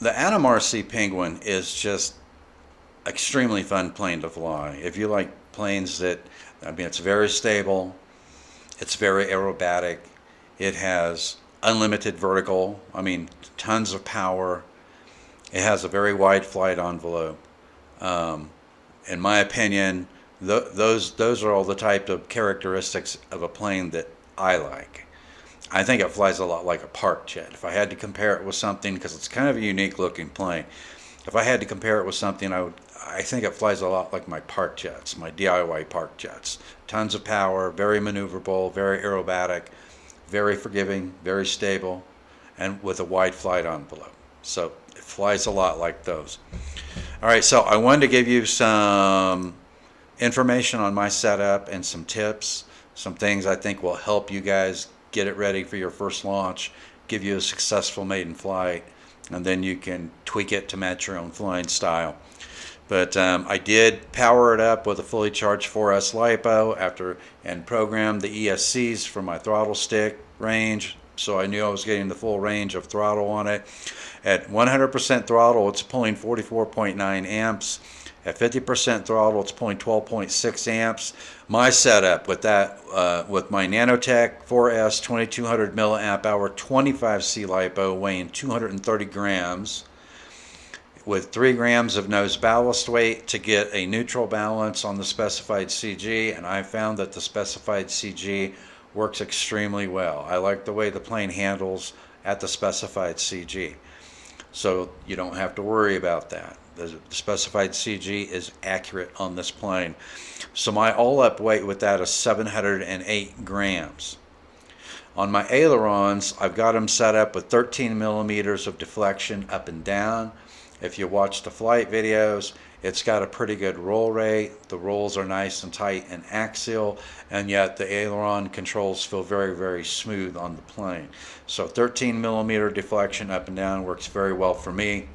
The Atomrc Penguin is just extremely fun plane to fly. If you like planes that, I mean, it's very stable, it's very aerobatic, it has unlimited vertical, I mean, tons of power, it has a very wide flight envelope. In my opinion, those are all the type of characteristics of a plane that I like. I think it flies a lot like a park jet. If I had to compare it with something, because it's kind of a unique looking plane, if I had to compare it with something, I think it flies a lot like my park jets, my DIY park jets. Tons of power, very maneuverable, very aerobatic, very forgiving, very stable, and with a wide flight envelope. So it flies a lot like those. All right, so I wanted to give you some information on my setup and some tips, some things I think will help you guys get it ready for your first launch, give you a successful maiden flight, and then you can tweak it to match your own flying style. But I did power it up with a fully charged 4S LiPo and programmed the ESCs for my throttle stick range, so I knew I was getting the full range of throttle on it. At 100% throttle, it's pulling 44.9 amps. At 50% throttle, it's pulling 12.6 amps. My setup with that, with my Nanotech 4S 2200 milliamp hour 25C LiPo weighing 230 grams, with 3 grams of nose ballast weight to get a neutral balance on the specified CG, and I found that the specified CG works extremely well. I like the way the plane handles at the specified CG, so you don't have to worry about that. The specified CG is accurate on this plane. So my all-up weight with that is 708 grams. On my ailerons, I've got them set up with 13 millimeters of deflection up and down. If you watch the flight videos, it's got a pretty good roll rate. The rolls are nice and tight and axial, and yet the aileron controls feel very, very smooth on the plane. So 13 millimeter deflection up and down works very well for me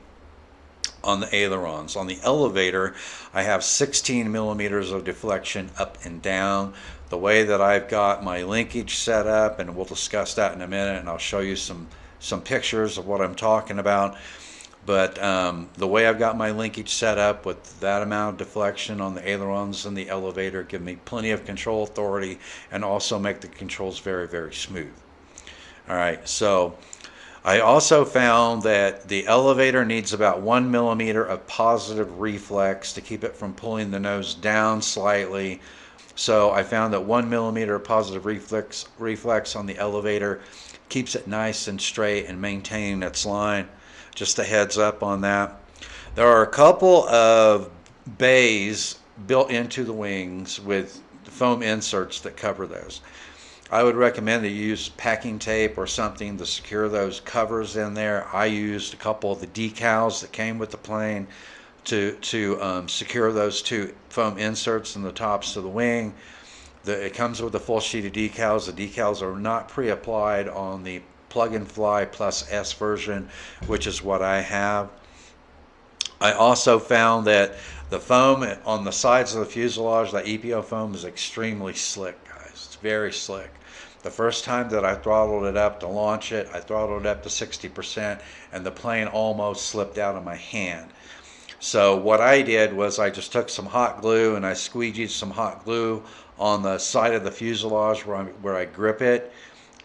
on the ailerons. On the elevator, I have 16 millimeters of deflection up and down. The way that I've got my linkage set up, and we'll discuss that in a minute, and I'll show you some pictures of what I'm talking about. But the way I've got my linkage set up with that amount of deflection on the ailerons and the elevator give me plenty of control authority and also make the controls very, very smooth. All right, so I also found that the elevator needs about 1 millimeter of positive reflex to keep it from pulling the nose down slightly. So I found that 1 millimeter of positive reflex on the elevator keeps it nice and straight and maintaining its line. Just a heads up on that. There are a couple of bays built into the wings with foam inserts that cover those. I would recommend that you use packing tape or something to secure those covers in there. I used a couple of the decals that came with the plane to secure those two foam inserts in the tops of the wing. It comes with a full sheet of decals. The decals are not pre-applied on the plug-and-fly plus S version, which is what I have. I also found that the foam on the sides of the fuselage, that EPO foam, is extremely slick, guys. It's very slick. The first time that I throttled it up to launch it, I throttled it up to 60%, and the plane almost slipped out of my hand. So what I did was I just took some hot glue and I squeegeed some hot glue on the side of the fuselage where I grip it,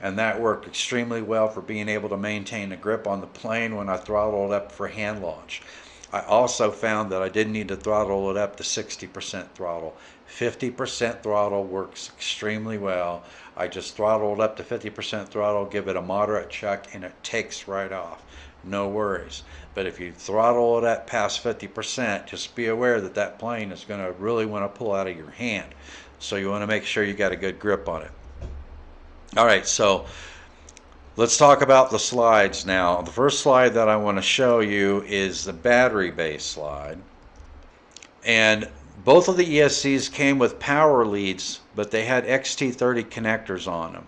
and that worked extremely well for being able to maintain a grip on the plane when I throttled up for hand launch. I also found that I didn't need to throttle it up to 60% throttle. 50% throttle works extremely well. I just throttle it up to 50% throttle, give it a moderate chuck, and it takes right off. No worries. But if you throttle it up past 50%, just be aware that that plane is going to really want to pull out of your hand. So you want to make sure you got a good grip on it. All right, so let's talk about the slides now. The first slide that I want to show you is the battery-based slide. And both of the ESCs came with power leads, but they had XT30 connectors on them.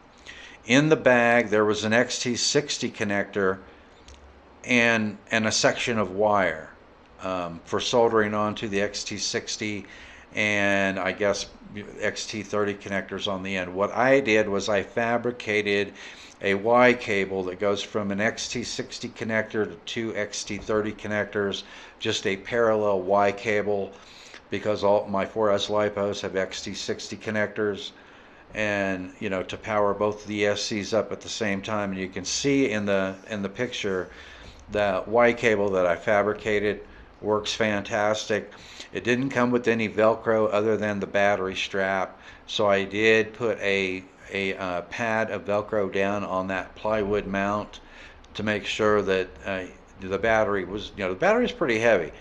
In the bag, there was an XT60 connector and a section of wire for soldering onto the XT60 and I guess XT30 connectors on the end. What I did was I fabricated a Y cable that goes from an XT60 connector to two XT30 connectors, just a parallel Y cable, because all my 4S LiPos have XT60 connectors, and to power both the ESCs up at the same time. And you can see in the picture the Y cable that I fabricated works fantastic. It didn't come with any Velcro other than the battery strap, so I did put a pad of Velcro down on that plywood mount to make sure that the battery was, the battery is pretty heavy,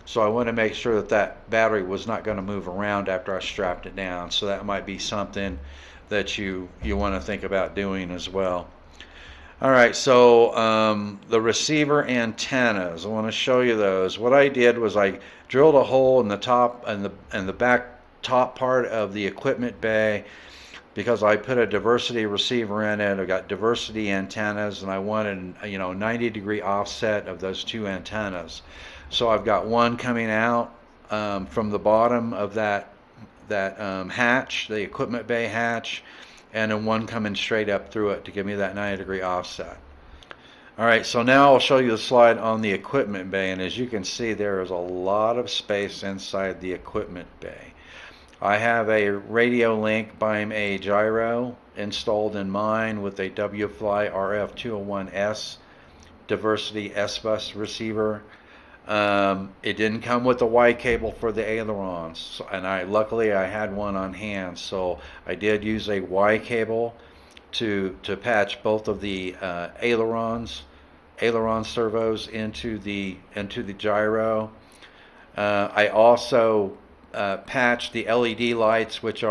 so I want to make sure that that battery was not going to move around after I strapped it down. So that might be something that you want to think about doing as well. All right, so the receiver antennas, I want to show you those. What I did was I drilled a hole in the top and the back top part of the equipment bay, because I put a diversity receiver in it. I got diversity antennas, and I wanted 90-degree offset of those two antennas. So I've got one coming out from the bottom of that hatch, the equipment bay hatch, and then one coming straight up through it to give me that 90-degree offset. All right, so now I'll show you the slide on the equipment bay, and as you can see, there is a lot of space inside the equipment bay. I have a RadioLink Byme-A gyro installed in mine with a WFly RF201S diversity SBUS receiver. It didn't come with the Y cable for the ailerons, and luckily I had one on hand, so I did use a Y cable to patch both of the aileron servos into the gyro. I also patched the LED lights, which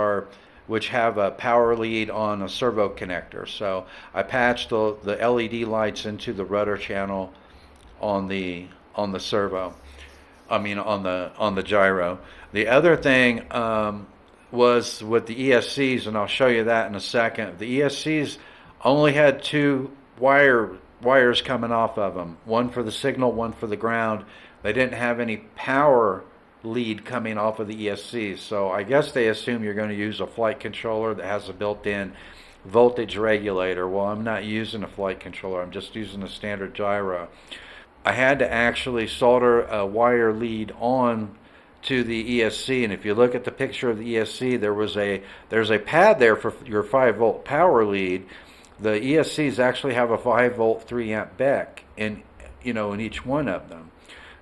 have a power lead on a servo connector. So I patched the LED lights into the rudder channel on the servo. I mean on the gyro. The other thing was with the ESCs, and I'll show you that in a second. The ESCs only had two wires coming off of them, one for the signal, one for the ground. They didn't have any power lead coming off of the ESCs, so I guess they assume you're going to use a flight controller that has a built-in voltage regulator. Well, I'm not using a flight controller, I'm just using a standard gyro. I had to actually solder a wire lead on to the ESC, and if you look at the picture of the ESC, there's a pad there for your 5-volt power lead. The ESCs actually have a 5-volt 3-amp BEC in each one of them.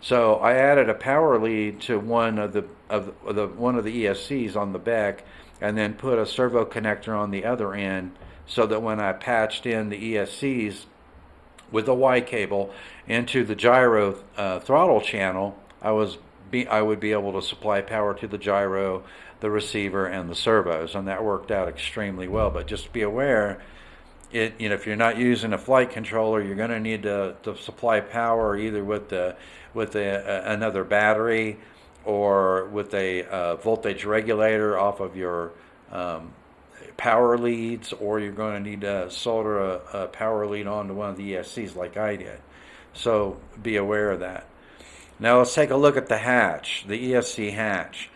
So I added a power lead to one of the ESCs on the BEC, and then put a servo connector on the other end, so that when I patched in the ESCs with a Y cable into the gyro throttle channel, I would be able to supply power to the gyro, the receiver, and the servos, and that worked out extremely well. But just be aware, if you're not using a flight controller, you're going to need to supply power either with another battery, or with a voltage regulator off of your power leads, or you're going to need to solder a power lead onto one of the ESCs like I did. So be aware of that. Now let's take a look at the hatch, the ESC hatch.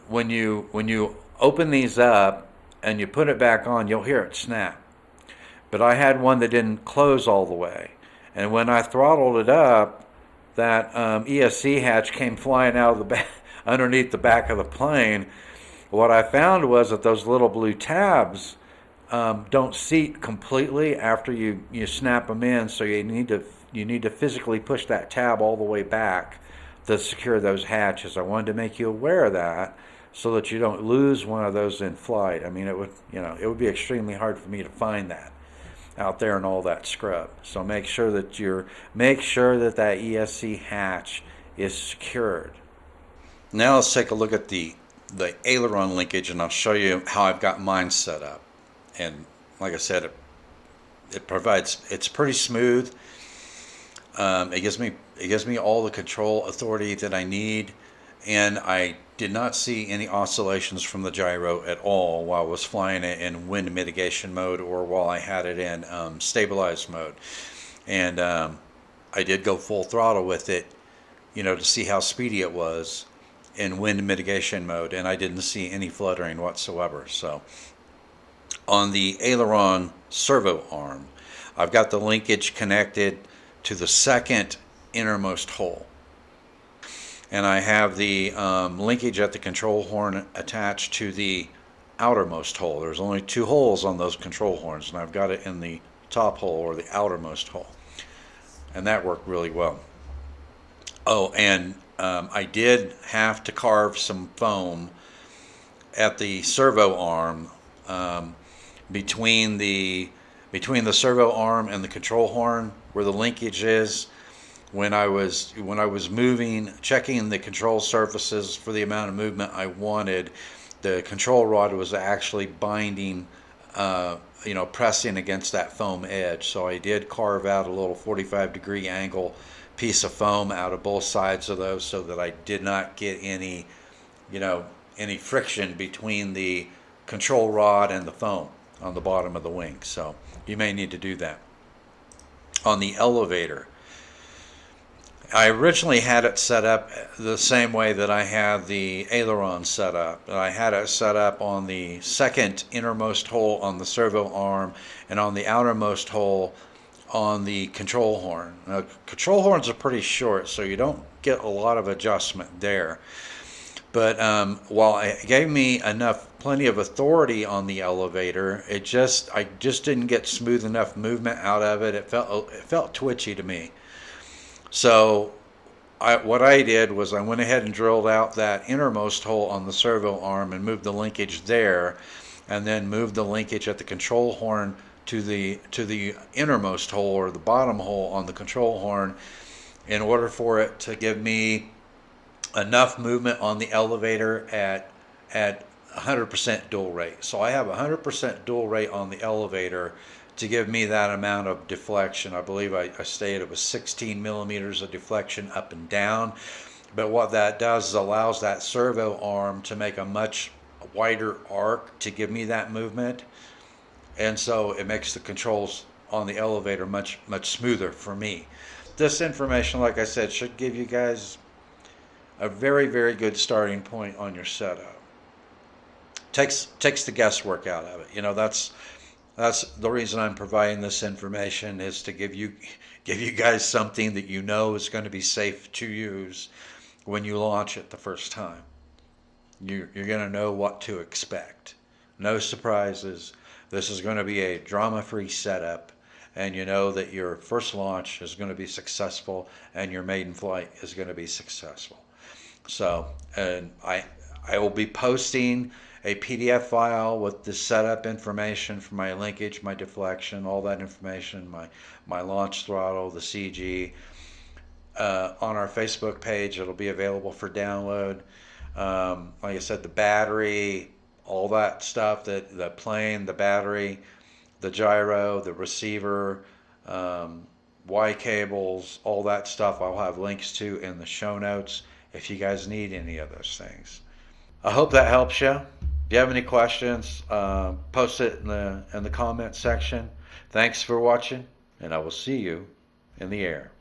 When you open these up and you put it back on, you'll hear it snap. But I had one that didn't close all the way, and when I throttled it up, that ESC hatch came flying out of the back, underneath the back of the plane. What I found was that those little blue tabs don't seat completely after you snap them in, so you need to physically push that tab all the way back to secure those hatches. I wanted to make you aware of that, so that you don't lose one of those in flight. I mean, it would be extremely hard for me to find that out there in all that scrub. So make sure that that ESC hatch is secured. Now let's take a look at the aileron linkage, and I'll show you how I've got mine set up. And like I said, it's pretty smooth. It gives me all the control authority that I need, and I did not see any oscillations from the gyro at all while I was flying it in wind mitigation mode, or while I had it in stabilized mode. And I did go full throttle with it, to see how speedy it was. in wind mitigation mode, and I didn't see any fluttering whatsoever. So on the aileron servo arm, I've got the linkage connected to the second innermost hole, and I have the linkage at the control horn attached to the outermost hole. There's only 2 holes on those control horns, and I've got it in the top hole, or the outermost hole, and that worked really well. Oh, and I did have to carve some foam at the servo arm, between the servo arm and the control horn, where the linkage is. When I was moving, checking the control surfaces for the amount of movement I wanted, the control rod was actually binding, pressing against that foam edge. So I did carve out a little 45-degree angle piece of foam out of both sides of those, so that I did not get any friction between the control rod and the foam on the bottom of the wing. So you may need to do that. On the elevator, I originally had it set up the same way that I had the aileron set up. I had it set up on the second innermost hole on the servo arm, and on the outermost hole on the control horn. Now, control horns are pretty short, so you don't get a lot of adjustment there. But while it gave me plenty of authority on the elevator, I just didn't get smooth enough movement out of it. It felt twitchy to me. So what I did was I went ahead and drilled out that innermost hole on the servo arm and moved the linkage there, and then moved the linkage at the control horn to the innermost hole, or the bottom hole on the control horn, in order for it to give me enough movement on the elevator at 100% dual rate. So I have 100% dual rate on the elevator to give me that amount of deflection. I believe I stated it was 16 millimeters of deflection up and down. But what that does is allows that servo arm to make a much wider arc to give me that movement. And so it makes the controls on the elevator much smoother for me. This information, like I said, should give you guys a very, very good starting point on your setup. Takes the guesswork out of it. That's the reason I'm providing this information, is to give you guys something that is going to be safe to use when you launch it the first time. You're going to know what to expect. No surprises. This is going to be a drama-free setup, and you know that your first launch is going to be successful, and your maiden flight is going to be successful. So, and I will be posting a PDF file with the setup information for my linkage, my deflection, all that information, my launch throttle, the CG, on our Facebook page. It'll be available for download. Like I said, the battery, all that stuff, the plane, the battery, the gyro, the receiver, Y cables, all that stuff I'll have links to in the show notes if you guys need any of those things. I hope that helps you. If you have any questions, post it in the comment section. Thanks for watching, and I will see you in the air.